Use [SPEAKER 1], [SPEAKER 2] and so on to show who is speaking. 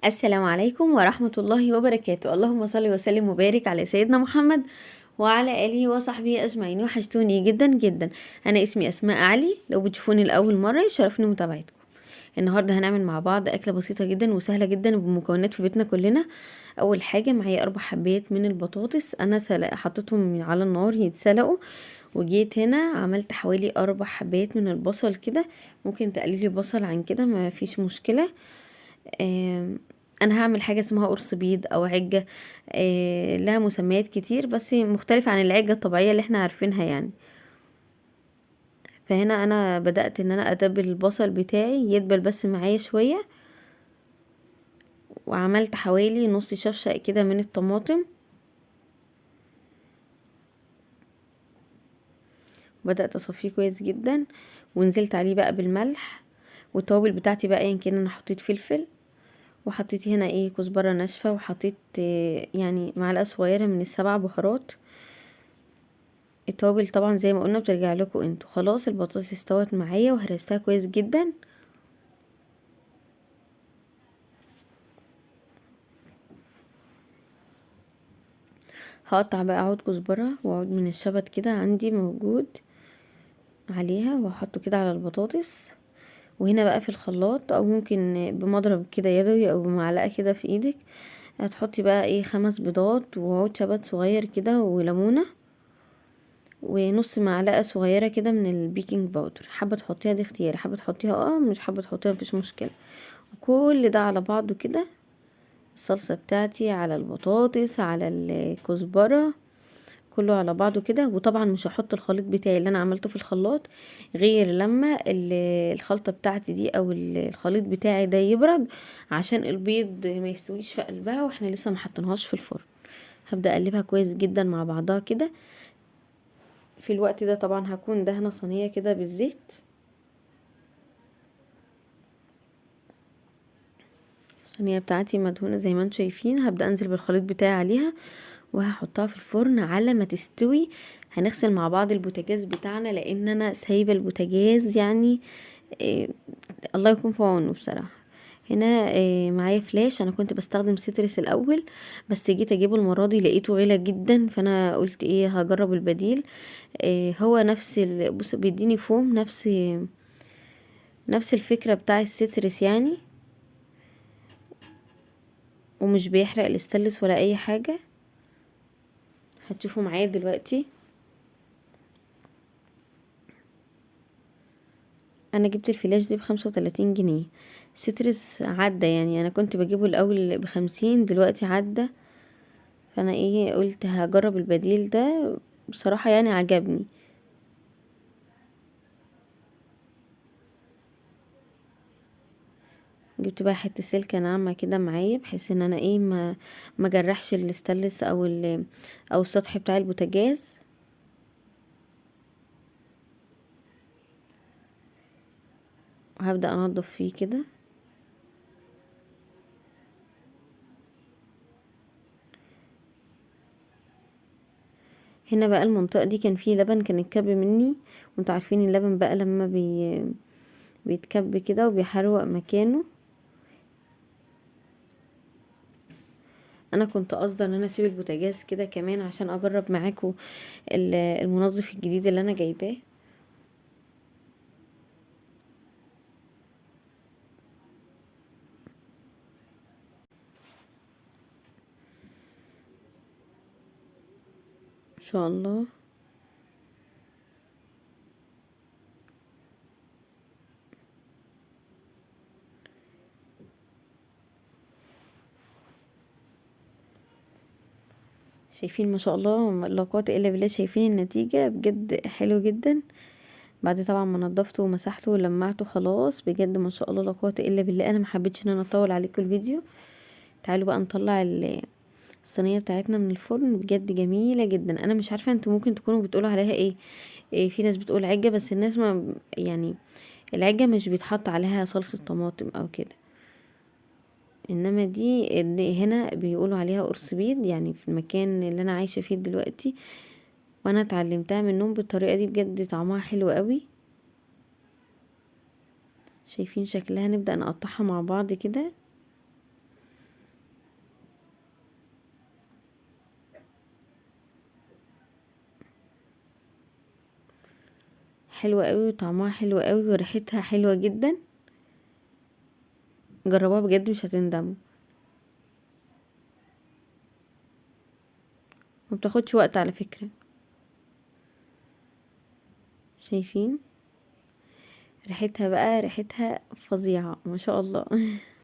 [SPEAKER 1] السلام عليكم ورحمة الله وبركاته. اللهم صل وسلم وبارك على سيدنا محمد وعلى آله وصحبه أجمعين. وحشتوني جدا جدا. أنا اسمي أسماء علي، لو بتشوفوني لأول مرة يشرفني متابعتكم. النهاردة هنعمل مع بعض أكلة بسيطة جدا وسهلة جدا وبمكونات في بيتنا كلنا. أول حاجة معايا 4 حبات من البطاطس، أنا حطيتهم على النار يتسلقوا، وجيت هنا عملت حوالي 4 حبات من البصل كده. ممكن تقللي بصل عن كده ما فيش مشكلة. انا هعمل حاجه اسمها قرص بيض او عجه. لها مسميات كتير بس مختلفه عن العجه الطبيعيه اللي احنا عارفينها يعني. فهنا انا بدات ان انا اتبل البصل بتاعي يدبل بس معايا شويه، وعملت حوالي نص شفشق كده من الطماطم، بدات اصفيه كويس جدا، ونزلت عليه بقى بالملح والتوابل بتاعتي بقى. يمكن انا حطيت فلفل، وحطيت هنا كزبره ناشفه، وحطيت يعني معلقه صغيره من السبع بهارات. التوابل طبعا زي ما قلنا بترجع لكم انتوا. خلاص البطاطس استوت معايا وهرستها كويس جدا. هقطع بقى عود كزبره وعود من الشبت كده عندي موجود عليها، واحطه كده على البطاطس. وهنا بقى في الخلاط، او ممكن بمضرب كده يدوي او بمعلقه كده في ايدك، هتحطي بقى 5 بيضات وعود شبت صغير كده وليمونه، ونص معلقه صغيره كده من البيكنج باودر. حابه تحطيها دي اختياري، حابه تحطيها مش حابه تحطيها مفيش مشكله. وكل ده على بعضه كده، الصلصة بتاعتي على البطاطس على الكزبرة، كله على بعضه كده. وطبعا مش هحط الخليط بتاعي اللي انا عملته في الخلاط غير لما الخلطة بتاعتي دي او الخليط بتاعي ده يبرد، عشان البيض ما يستويش في قلبها واحنا لسه ما حطيناهاش في الفرن. هبدأ اقلبها كويس جدا مع بعضها كده. في الوقت ده طبعا هكون دهنة صينية كده بالزيت. الصينية بتاعتي مدهونة زي ما انتم شايفين. هبدأ انزل بالخليط بتاعي عليها وهحطها في الفرن على ما تستوي. هنغسل مع بعض البوتاجاز بتاعنا لان انا سايبه البوتاجاز يعني إيه الله يكون في عونه بصراحه. هنا معايا فلاش. انا كنت بستخدم سيترس الاول، بس جيت اجيبه المره دي لقيته غالي جدا، فانا قلت هجرب البديل. هو نفس بص بيديني فوم، نفس الفكره بتاع السيترس يعني، ومش بيحرق الاستانلس ولا اي حاجه. هتشوفوا معايا دلوقتي. انا جبت الفلاش دي ب35 جنيه. سترس عدى يعني، انا كنت بجيبه الاول ب50، دلوقتي عدى. فانا قلت هجرب البديل ده، بصراحة يعني عجبني. جبت بقى حتة سلكة ناعمة كده معايا، بحيث ان انا ما جرحش الاستانلس او السطح بتاع البوتاجاز. وهبدأ انضف فيه كده. هنا بقى المنطقة دي كان فيه لبن، كان اتكب مني، وانتوا عارفين اللبن بقى لما بيتكب كده وبيحروق مكانه. انا كنت قاصده ان انا اسيب البوتاجاز كده كمان عشان اجرب معاكم المنظف الجديد اللي انا جايباه. ان شاء الله. شايفين ما شاء الله لا قوه الا بالله، شايفين النتيجه بجد حلو جدا. بعد طبعا ما نضفته ومسحته ولمعته خلاص، بجد ما شاء الله لا قوه الا بالله. انا ما حبيتش ان انا اطول عليكم الفيديو. تعالوا بقى نطلع الصينيه بتاعتنا من الفرن. بجد جميله جدا. انا مش عارفه انتوا ممكن تكونوا بتقولوا عليها إيه، في ناس بتقول عجه، بس الناس ما يعني العجه مش بيتحط عليها صلصه طماطم او كده، انما دي هنا بيقولوا عليها قرص بيض، يعني في المكان اللي انا عايشه فيه دلوقتي. وانا اتعلمتها منهم بالطريقه دي، بجد طعمها حلو قوي. شايفين شكلها؟ نبدا نقطعها مع بعض كده. حلوة قوي وطعمها حلو قوي وريحتها حلوة جدا. جربوها بجد مش هتندموا. ما بتاخدش وقت على فكرة. شايفين ريحتها بقى؟ ريحتها فظيعة ما شاء الله.